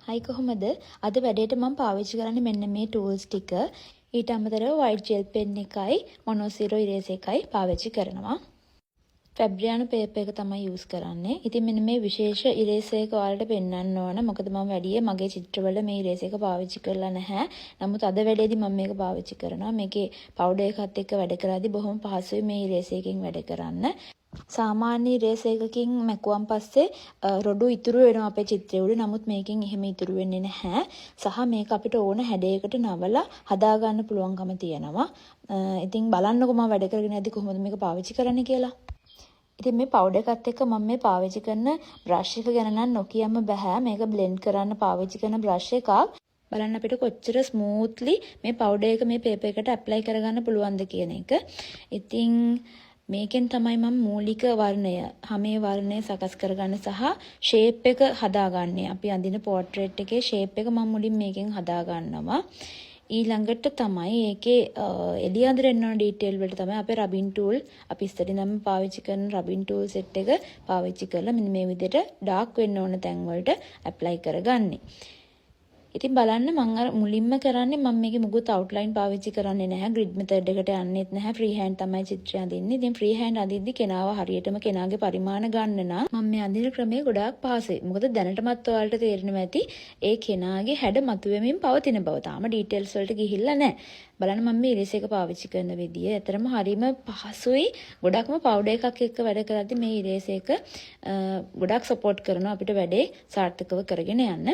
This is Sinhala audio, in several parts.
හයි කොහොමද? අද වැඩේට මම පාවිච්චි කරන්නේ මෙන්න මේ ටූල්ස් ටික. ඊට අමතරව white gel pen එකයි මොනොසිරෝ ඉරේසර් එකයි පාවිච්චි කරනවා. ෆැබ්‍රියානු පේපර් එක තමයි යූස් කරන්නේ. ඉතින් මෙන්න මේ විශේෂ ඉරේසර් එක ඔයාලට පෙන්වන්න ඕන. මොකද මම වැඩියේ මගේ චිත්‍රවල මේ ඉරේසර් එක පාවිච්චි කරලා නැහැ. නමුත් අද වැඩේදී මම මේක පාවිච්චි කරනවා. මේකේ පවුඩර් එකත් එක්ක වැඩ කරද්දී බොහොම පහසුයි මේ ඉරේසර් එකකින් වැඩ කරන්න. සාමාන්‍ය ඉරේසර් එකකින් මැකුවන් පස්සේ රොඩු ඉතුරු වෙනවා අපේ චිත්‍රය උඩ. නමුත් මේකෙන් එහෙම ඉතුරු වෙන්නේ නැහැ. සහ මේක අපිට ඕන හැඩයකට නවලා හදා ගන්න පුළුවන්කම තියෙනවා. ඉතින් බලන්නකො මම වැඩ කරගෙන යද්දි කොහොමද මේක පාවිච්චි කරන්න කියලා. ඉතින් මේ පවුඩර් එකත් එක්ක මම මේ පාවිච්චි කරන බ්‍රෂ් එක ගැන නම් නොකියම බෑ. මේක බ්ලෙන්ඩ් කරන්න පාවිච්චි කරන බ්‍රෂ් එකක්. බලන්න අපිට කොච්චර ස්මූත්ලි මේ පවුඩර් එක මේ පේපර් එකට ඇප්ලයි කරගන්න පුළුවන්ද කියන එක. ඉතින් මේකෙන් තමයි මම මූලික වර්ණය, හැමේ වර්ණය සකස් කරගන්න සහ ෂේප් එක හදාගන්නේ. අපි අඳින පෝර්ට්‍රේට් එකේ ෂේප් එක මම මුලින් මේකෙන් හදා ගන්නවා. ඊළඟට තමයි ඒකේ එළිය අඳින්න ඕන ඩීටේල් වලට තමයි අපේ රබින් ටූල් අපි ඉස්සරින්ම පාවිච්චි කරන රබින් ටූල් සෙට් එක පාවිච්චි කරලා මෙන්න මේ විදිහට ඩාර්ක් වෙන්න ඕන තැන් වලට ඇප්ලයි කරගන්නේ. ඉතින් බලන්න මම අර මුලින්ම කරන්නේ මම මේකේ මුකුත් අවුට්ලයින් පාවිච්චි කරන්නේ නැහැ. ග්‍රිඩ් මෙතඩ් එකට යන්නෙත් නැහැ. ෆ්‍රී හෑන්ඩ් තමයි චිත්‍රය අඳින්නේ. ඉතින් ෆ්‍රී හෑන්ඩ් අඳිද්දි කෙනාව හරියටම කෙනාගේ පරිමාණ ගන්න නම් මම මේ අඳින ක්‍රමය ගොඩාක් පහසුයි. මොකද දැනටමත් ඔයාලට තේරෙනවා ඇති ඒ කෙනාගේ හැඩ මතුවෙමින් පවතින බව. තාම ඩීටේල්ස් වලට ගිහිල්ලා නැහැ. බලන්න මම මේ ඉරේසර් එක පාවිච්චි කරන විදිය. ඇතරම හරීම පහසුයි. ගොඩක්ම පවුඩර් එකක් එක්ක වැඩ කරද්දී මේ ඉරේසර් එක ගොඩක් සපෝට් කරනවා අපිට වැඩේ සාර්ථකව කරගෙන යන්න.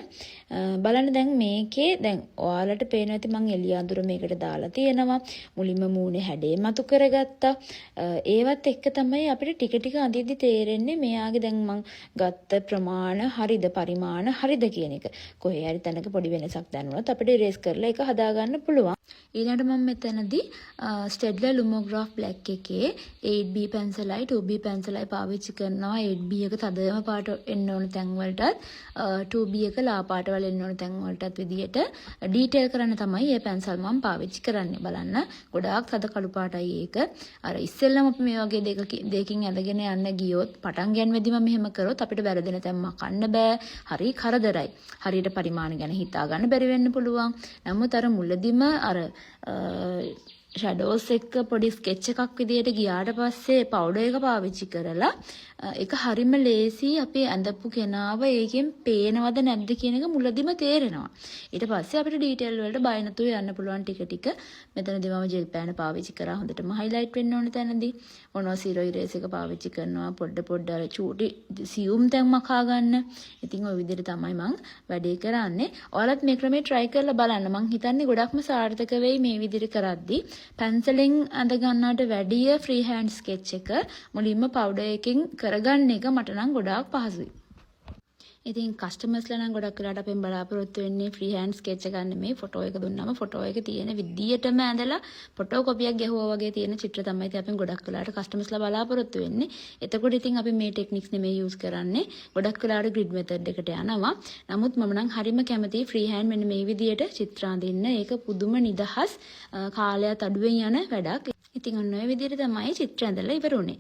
බලන්න දැන් මේකේ දැන් ඔයාලට පේනවා ඇති මම එළිය අඳුර මේකට දාලා තියෙනවා. මුලින්ම මූණේ හැඩේ මතු කරගත්තා. ඒවත් එක්ක තමයි අපිට ටික ටික අඳිද්දි තේරෙන්නේ මෙයාගේ දැන් මම ගත්ත ප්‍රමාණ හරිද පරිමාණ හරිද කියන එක. කොහේ හරි තැනක පොඩි වෙනසක් දැනුණොත් අපිට ඉරේස් කරලා ඒක හදා ගන්න පුළුවන්. ඊළඟට මම මෙතනදී ස්ටෙඩ්ලර් ලුමෝග්‍රාෆ් බ්ලැක් එකේ 8B පැන්සලයි 2B පැන්සලයි පාවිච්චි කරනවා. 8B එක තදම පාට එන්න ඕන තැන් වලටත් 2B එක ලා පාට වල එන්න ඕන තැන් වලටත් විදියට ඩීටේල් කරන්න තමයි මේ පැන්සල් මම පාවිච්චි කරන්නේ. බලන්න ගොඩාක් තද කළු පාටයි ඒක. අර ඉස්සෙල්ලම අපි මේ වගේ දෙකකින් ඇදගෙන යන්න ගියොත් පටන් ගන්නවෙදී මම මෙහෙම කරොත් අපිට වැරදෙන තැන් මකන්න බෑ. හරි කරදරයි. හරියට පරිමාණ ගැන හිතා ගන්න බැරි වෙන්න පුළුවන්. නමුත් අර මුලදිම අර ෂැඩෝස් එක්ක පොඩි ස්කෙච් එකක් විදියට ගියාට පස්සේ පවුඩර් එක පාවිච්චි කරලා ඒක හරිම ලේසි අපේ ඇඳපු කෙනාව ඒකෙන් පේනවද නැද්ද කියන එක මුලදිම තේරෙනවා. ඊට පස්සේ අපිට ඩීටේල් වලට බය නැතුව යන්න පුළුවන් ටික ටික. මෙතනදී මම ජෙල් පෑන පාවිච්චි කරා හොඳටම හයිලයිට් වෙන්න ඕන තැනදී. මොනොසිරෝ ඉරේස් එක පාවිච්චි කරනවා පොඩ අර චූටි සියුම් තැන් මකා ගන්න. ඉතින් ওই විදිහට තමයි මම වැඩේ කරන්නේ. ඔයාලත් මේ ක්‍රමේ try කරලා බලන්න. මම හිතන්නේ ගොඩක්ම සාර්ථක වෙයි මේ විදිහට කරද්දී. පැන්සලෙන් අඳ ගන්නවට වැඩිය ෆ්‍රී හෑන්ඩ් ස්කෙච් එක මුලින්ම පවුඩර් එකකින් කරගන්න එක මට නම් ගොඩාක් පහසුයි. ඉතින් කස්ටමර්ස්ලා නම් ගොඩක් වෙලාට අපෙන් බලාපොරොත්තු වෙන්නේ ෆ්‍රී හෑන්ඩ් ස්කෙච් එක ගන්න මේ ෆොටෝ එක දුන්නාම ෆොටෝ එක තියෙන විදියටම ඇඳලා ෆොටෝ කොපියක් ගැහුවා වගේ තියෙන චිත්‍ර තමයි ඉතින් අපෙන් ගොඩක් වෙලාට කස්ටමර්ස්ලා බලාපොරොත්තු වෙන්නේ. එතකොට ඉතින් අපි මේ ටෙක්නික්ස් නෙමෙයි යූස් කරන්නේ. ගොඩක් වෙලාට ග්‍රිඩ් මෙතඩ් එකට යනවා. නමුත් මම නම් හරිම කැමතියි ෆ්‍රී හෑන්ඩ් මෙන්න මේ විදියට චිත්‍ර අඳින්න. ඒක පුදුම නිදහස් කාලයක් අඩුවෙන් යන වැඩක්. ඉතින් ඔන්න ඔය විදියට තමයි චිත්‍ර ඇඳලා ඉවරුනේ.